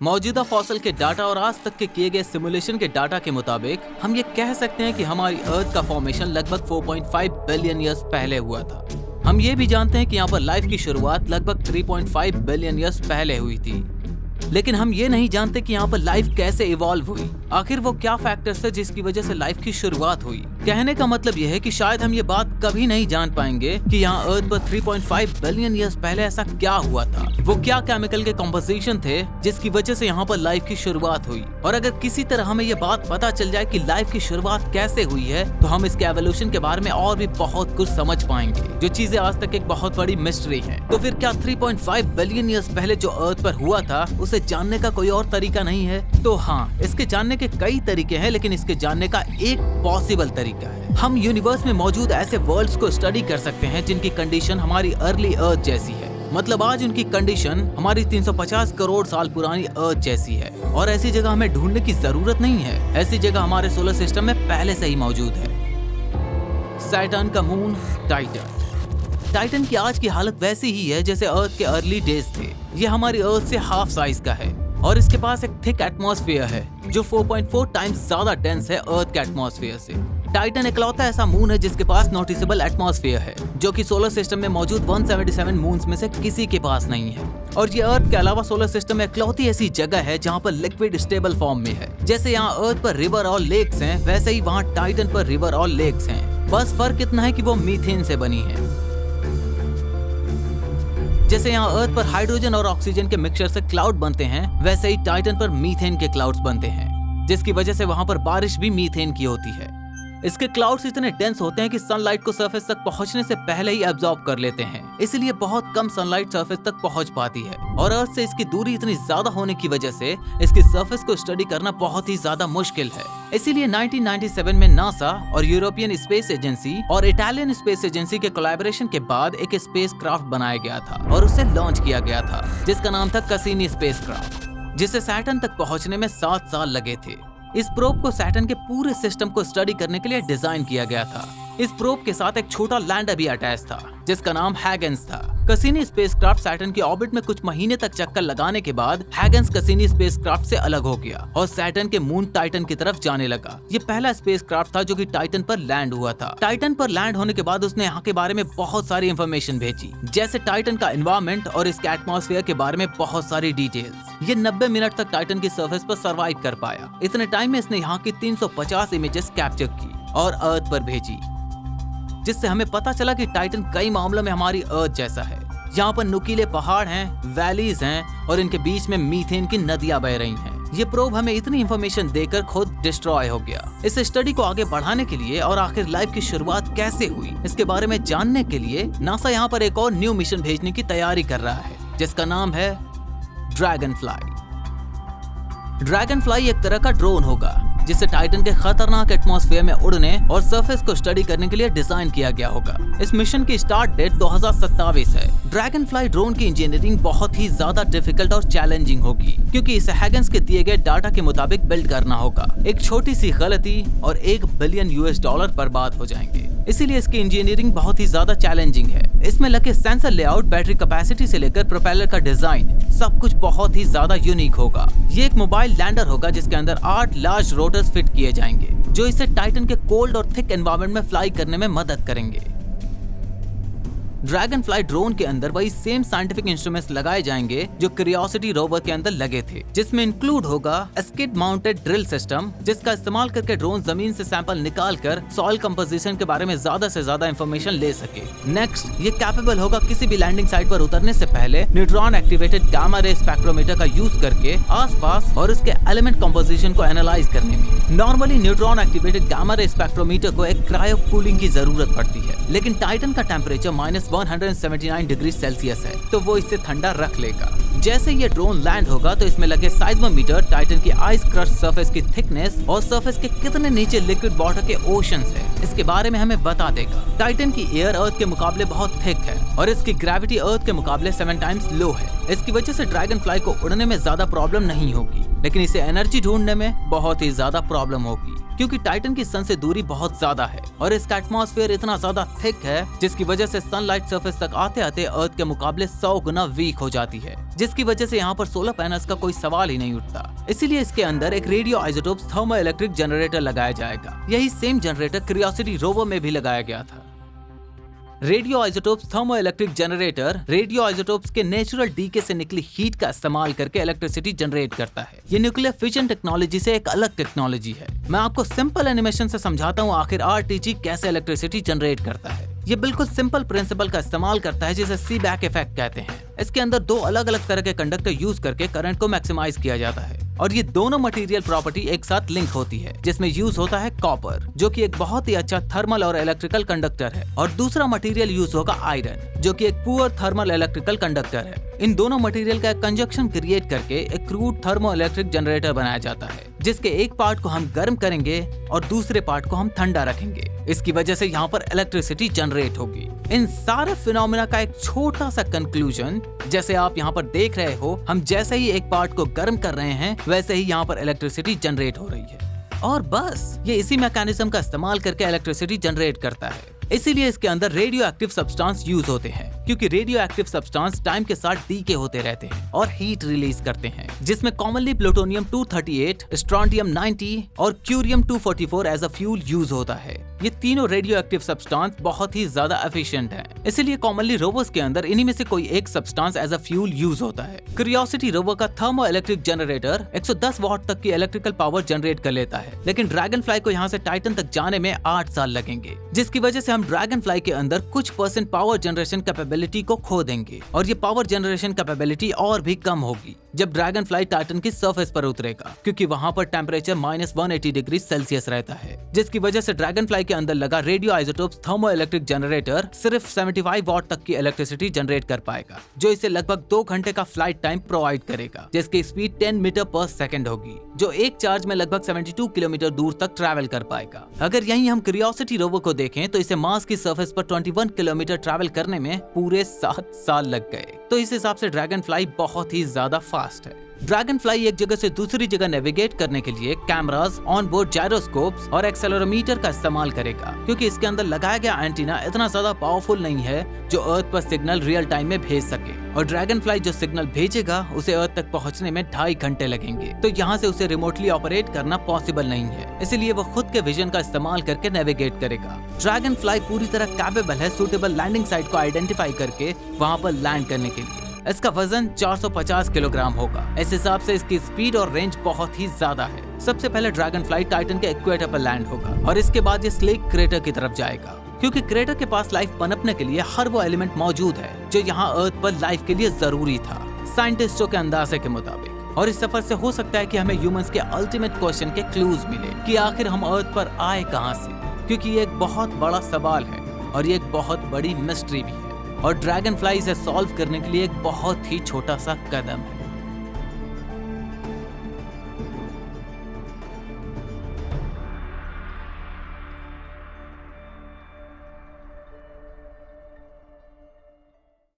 मौजूदा फॉसिल के डाटा और आज तक के किए गए सिमुलेशन के डाटा के मुताबिक हम ये कह सकते हैं कि हमारी अर्थ का फॉर्मेशन लगभग 4.5 बिलियन ईयर्स पहले हुआ था। हम ये भी जानते हैं कि यहाँ पर लाइफ की शुरुआत लगभग 3.5 बिलियन ईयर्स पहले हुई थी, लेकिन हम ये नहीं जानते कि यहाँ पर लाइफ कैसे इवॉल्व हुई। आखिर वो क्या फैक्टर्स है जिसकी वजह से लाइफ की शुरुआत हुई। कहने का मतलब यह है कि शायद हम ये बात कभी नहीं जान पाएंगे कि यहाँ अर्थ पर 3.5 बिलियन ईयर्स पहले ऐसा क्या हुआ था। वो क्या केमिकल के कॉम्पोजिशन थे जिसकी वजह से यहाँ पर लाइफ की शुरुआत हुई। और अगर किसी तरह हमें ये बात पता चल जाए कि लाइफ की शुरुआत कैसे हुई है, तो हम इसके एवोल्यूशन के बारे में और भी बहुत कुछ समझ पाएंगे, जो चीजें आज तक एक बहुत बड़ी मिस्ट्री है। तो फिर क्या 3.5 बिलियन ईयर्स पहले जो अर्थ पर हुआ था उसे जानने का कोई और तरीका नहीं है? तो हाँ, इसके जानने के कई तरीके हैं, लेकिन इसके जानने का एक पॉसिबल तरीका है। हम यूनिवर्स में मौजूद ऐसे वर्ल्ड्स को स्टडी कर सकते हैं जिनकी कंडीशन हमारी अर्ली अर्थ जैसी है। मतलब आज उनकी कंडीशन हमारी 350 करोड़ साल पुरानी अर्थ जैसी है। और ऐसी जगह हमें ढूंढने की जरूरत नहीं है, ऐसी जगह हमारे सोलर सिस्टम में पहले से ही मौजूद है। सैटर्न का मून टाइटन। टाइटन की आज की हालत वैसी ही है जैसे अर्थ के अर्ली डेज थे। ये हमारी अर्थ से हाफ साइज का है और इसके पास एक थिक एटमॉस्फेयर है जो 4.4 टाइम्स ज्यादा डेंस है अर्थ के एटमॉस्फेयर से। टाइटन इकलौता ऐसा मून है जिसके पास नोटिसेबल एटमॉस्फेयर है, जो कि सोलर सिस्टम में मौजूद 177 मून्स में से किसी के पास नहीं है। और ये अर्थ के अलावा सोलर सिस्टम में इकलौती ऐसी जगह है जहाँ पर लिक्विड स्टेबल फॉर्म में है। जैसे यहाँ अर्थ पर रिवर और लेक्स हैं, वैसे ही वहाँ टाइटन पर रिवर और लेक्स हैं। बस फर्क इतना है कि वो मीथेन से बनी है। जैसे यहाँ अर्थ पर हाइड्रोजन और ऑक्सीजन के मिक्सचर से क्लाउड बनते हैं, वैसे ही टाइटन पर मीथेन के क्लाउड्स बनते हैं, जिसकी वजह से वहाँ पर बारिश भी मीथेन की होती है। इसके क्लाउड्स इतने डेंस होते हैं कि सनलाइट को सरफेस तक पहुंचने से पहले ही एब्जॉर्ब कर लेते हैं, इसलिए बहुत कम सनलाइट सरफेस तक पहुंच पाती है। और अर्थ से इसकी दूरी इतनी ज्यादा होने की वजह से इसकी सरफेस को स्टडी करना बहुत ही ज्यादा मुश्किल है। इसीलिए 1997 में नासा और यूरोपियन स्पेस एजेंसी और इटालियन स्पेस एजेंसी के कोलैबोरेशन के बाद एक स्पेस क्राफ्ट बनाया गया था और उसे लॉन्च किया गया था, जिसका नाम था कैसिनी स्पेस क्राफ्ट, जिसे सैटर्न तक पहुंचने में 7 साल लगे थे। इस प्रोब को सैटर्न के पूरे सिस्टम को स्टडी करने के लिए डिजाइन किया गया था। इस प्रोब के साथ एक छोटा लैंडर भी अटैच था जिसका नाम हैगन्स था। कैसिनी स्पेसक्राफ्ट सैटर्न की ऑर्बिट में कुछ महीने तक चक्कर लगाने के बाद हैगन्स कैसिनी स्पेसक्राफ्ट से अलग हो गया और सैटर्न के मून टाइटन की तरफ जाने लगा। ये पहला स्पेसक्राफ्ट था जो कि टाइटन पर लैंड हुआ था। टाइटन पर लैंड होने के बाद उसने यहाँ के बारे में बहुत सारी इंफॉर्मेशन भेजी, जैसे टाइटन का एनवायरनमेंट और इसके एटमॉस्फेयर के बारे में बहुत सारी डिटेल्स। ये 90 मिनट तक टाइटन की सरफेस पर सर्वाइव कर पाया। इतने टाइम में इसने यहाँ की 350 इमेजेस कैप्चर की और अर्थ पर भेजी, जिससे हमें पता चला कि टाइटन कई मामलों में हमारी अर्थ जैसा है। यहाँ पर नुकीले पहाड़ हैं, वैलीज हैं और इनके बीच में मीथेन की नदियां बह रही हैं। ये प्रोब हमें इतनी इंफॉर्मेशन देकर खुद डिस्ट्रॉय हो गया। इस स्टडी को आगे बढ़ाने के लिए और आखिर लाइफ की शुरुआत कैसे हुई इसके बारे में जानने के लिए नासा यहाँ पर एक और न्यू मिशन भेजने की तैयारी कर रहा है, जिसका नाम है ड्रैगन फ्लाई। ड्रैगन फ्लाई एक तरह का ड्रोन होगा जिसे टाइटन के खतरनाक एटमॉस्फेयर में उड़ने और सरफेस को स्टडी करने के लिए डिजाइन किया गया होगा। इस मिशन की स्टार्ट डेट 2027 है। ड्रैगन फ्लाई ड्रोन की इंजीनियरिंग बहुत ही ज्यादा डिफिकल्ट और चैलेंजिंग होगी, क्योंकि इसे हैगन्स के दिए गए डाटा के मुताबिक बिल्ड करना होगा। एक छोटी सी गलती और $1 बिलियन बर्बाद हो जाएंगे। इसीलिए इसकी इंजीनियरिंग बहुत ही ज्यादा चैलेंजिंग है। इसमें लगे सेंसर लेआउट, बैटरी कैपेसिटी से लेकर प्रोपेलर का डिजाइन, सब कुछ बहुत ही ज्यादा यूनिक होगा। ये एक मोबाइल लैंडर होगा जिसके अंदर 8 लार्ज रोटर्स फिट किए जाएंगे, जो इसे टाइटन के कोल्ड और थिक एनवायरनमेंट में फ्लाई करने में मदद करेंगे। ड्रैगन फ्लाई ड्रोन के अंदर वही सेम साइंटिफिक इंस्ट्रूमेंट्स लगाए जाएंगे जो क्यूरियोसिटी रोवर के अंदर लगे थे, जिसमें इंक्लूड होगा स्किड माउंटेड ड्रिल सिस्टम, जिसका इस्तेमाल करके ड्रोन जमीन से सैंपल निकाल कर सॉइल कंपोजिशन के बारे में ज्यादा से ज्यादा इंफॉर्मेशन ले सके। नेक्स्ट, ये कैपेबल होगा किसी भी लैंडिंग साइट पर उतरने से पहले neutron activated gamma ray spectrometer का यूज करके आसपास और उसके एलिमेंट कंपोजिशन को एनालाइज करने में। Normally neutron activated gamma ray spectrometer को एक क्रायो कूलिंग की जरूरत पड़ती है, लेकिन टाइटन का टेम्परेचर -179 डिग्री सेल्सियस है, तो वो इसे ठंडा रख लेगा। जैसे ये ड्रोन लैंड होगा तो इसमें लगे साइज्मोमीटर टाइटन की आइस क्रस्ट सरफेस की थिकनेस और सरफेस के कितने नीचे लिक्विड वाटर के ओशंस है, इसके बारे में हमें बता देगा। टाइटन की एयर अर्थ के मुकाबले बहुत थिक है और इसकी ग्रेविटी अर्थ के मुकाबले 7 टाइम्स लो है। इसकी वजह से ड्रैगन फ्लाई को उड़ने में ज्यादा प्रॉब्लम नहीं होगी। लेकिन इसे एनर्जी ढूंढने में बहुत ही ज्यादा प्रॉब्लम होगी, क्योंकि टाइटन की सन से दूरी बहुत ज्यादा है और इसका एटमॉस्फेयर इतना ज्यादा थिक है जिसकी वजह से सनलाइट सरफेस तक आते आते अर्थ के मुकाबले 100 गुना वीक हो जाती है, जिसकी वजह से यहाँ पर सोलर पैनल्स का कोई सवाल ही नहीं उठता। इसीलिए इसके अंदर एक radio isotopes thermo electric generator लगाया जाएगा। यही सेम जनरेटर क्यूरियोसिटी रोवर में भी लगाया गया था। Radio isotopes thermo electric generator radio isotopes के नेचुरल डीके से निकली हीट का इस्तेमाल करके इलेक्ट्रिसिटी जनरेट करता है। ये न्यूक्लियर फिजन टेक्नोलॉजी से एक अलग टेक्नोलॉजी है। मैं आपको सिंपल एनिमेशन से समझाता हूँ आखिर आरटीजी कैसे इलेक्ट्रिसिटी जनरेट करता है। ये बिल्कुल सिंपल प्रिंसिपल का इस्तेमाल करता है जिसे सीबैक इफेक्ट कहते हैं। इसके अंदर दो अलग अलग तरह के कंडक्टर यूज करके करंट को मैक्सिमाइज किया जाता है और ये दोनों मटेरियल प्रॉपर्टी एक साथ लिंक होती है, जिसमें यूज होता है कॉपर, जो कि एक बहुत ही अच्छा थर्मल और इलेक्ट्रिकल कंडक्टर है, और दूसरा मटेरियल यूज होगा आयरन, जो कि एक पुअर थर्मल इलेक्ट्रिकल कंडक्टर है। इन दोनों मटेरियल का कंजक्शन क्रिएट करके एक क्रूड थर्मो इलेक्ट्रिक जनरेटर बनाया जाता है, जिसके एक पार्ट को हम गर्म करेंगे और दूसरे पार्ट को हम ठंडा रखेंगे। इसकी वजह से यहाँ पर इलेक्ट्रिसिटी जनरेट होगी। इन सारे फिनोमेना का एक छोटा सा कंक्लूजन, जैसे आप यहाँ पर देख रहे हो, हम जैसे ही एक पार्ट को गर्म कर रहे हैं वैसे ही यहाँ पर इलेक्ट्रिसिटी जनरेट हो रही है और बस ये इसी मैकेनिज्म का इस्तेमाल करके इलेक्ट्रिसिटी जनरेट करता है। इसीलिए इसके अंदर रेडियो एक्टिव सब्सटेंस यूज होते हैं, क्योंकि रेडियो एक्टिव सब्सटेंस टाइम के साथ डीके होते रहते हैं और हीट रिलीज करते हैं, जिसमें कॉमनली प्लूटोनियम 238, स्ट्रोंटियम 90 और curium 244 as a fuel use होता है। ये तीनों रेडियो एक्टिव सब्सटेंस बहुत ही ज्यादा एफिशिएंट हैं। इसीलिए कॉमनली रोवर्स के अंदर इन्हीं में से कोई एक substance as a fuel use होता है। क्यूरियोसिटी रोवर का थर्मो इलेक्ट्रिक जनरेटर 110 वॉट तक की इलेक्ट्रिकल पावर जनरेट कर लेता है, लेकिन ड्रैगन फ्लाई को यहाँ से टाइटन तक जाने में 8 साल लगेंगे, जिसकी वजह से हम ड्रैगन फ्लाई के अंदर कुछ % पावर जनरेशन कैपेबिलिटी को खो देंगे और ये पावर जनरेशन कैपेबिलिटी और भी कम होगी जब ड्रैगन फ्लाई टाइटन की सरफेस पर उतरेगा, क्योंकि वहाँ पर टेम्परेचर -180 डिग्री सेल्सियस रहता है, जिसकी वजह से ड्रैगन फ्लाई के अंदर लगा radio isotopes thermo electric generator सिर्फ 75 वॉट तक की इलेक्ट्रिसिटी जनरेट कर पाएगा, जो इसे लगभग 2 घंटे का फ्लाइट टाइम प्रोवाइड करेगा, जिसकी स्पीड 10 मीटर पर सेकंड होगी, जो एक चार्ज में लगभग 72 किलोमीटर दूर तक ट्रैवल कर पाएगा। अगर यहीं हम क्यूरियोसिटी रोवर को देखें तो इसे मार्स की सरफेस पर 21 किलोमीटर ट्रैवल करने में पूरे 7 साल लग गए। तो इस हिसाब से ड्रैगन फ्लाई बहुत ही ज्यादा फास्ट है। ड्रैगन फ्लाई एक जगह से दूसरी जगह नेविगेट करने के लिए कैमरास, ऑन बोर्ड जायरोस्कोप्स और एक्सेलेरोमीटर का इस्तेमाल करेगा, क्योंकि इसके अंदर लगाया गया एंटीना इतना ज्यादा पावरफुल नहीं है जो अर्थ पर सिग्नल रियल टाइम में भेज सके, और ड्रैगन फ्लाई जो सिग्नल भेजेगा उसे अर्थ तक पहुंचने में 2.5 घंटे लगेंगे। तो यहाँ से उसे रिमोटली ऑपरेट करना पॉसिबल नहीं है, इसलिए वो खुद के विजन का इस्तेमाल करके नेविगेट करेगा। ड्रैगन फ्लाई पूरी तरह कैपेबल है सूटेबल लैंडिंग साइट को आइडेंटिफाई करके वहाँ पर लैंड करने के लिए। इसका वजन 450 किलोग्राम होगा। इस हिसाब से इसकी स्पीड और रेंज बहुत ही ज्यादा है। सबसे पहले ड्रैगन फ्लाई टाइटन के इक्वेटर पर लैंड होगा और इसके बाद ये स्लेक क्रेटर की तरफ जाएगा, क्योंकि क्रेटर के पास लाइफ पनपने के लिए हर वो एलिमेंट मौजूद है जो यहाँ अर्थ पर लाइफ के लिए जरूरी था, साइंटिस्टों के अंदाजे के मुताबिक। और इस सफर से हो सकता है कि हमें ह्यूमंस के अल्टीमेट क्वेश्चन के क्लूज मिले कि आखिर हम अर्थ पर आए कहाँ से, क्योंकि ये एक बहुत बड़ा सवाल है और ये एक बहुत बड़ी मिस्ट्री भी है, और ड्रैगन फ्लाई इसे सॉल्व करने के लिए एक बहुत ही छोटा सा कदम है।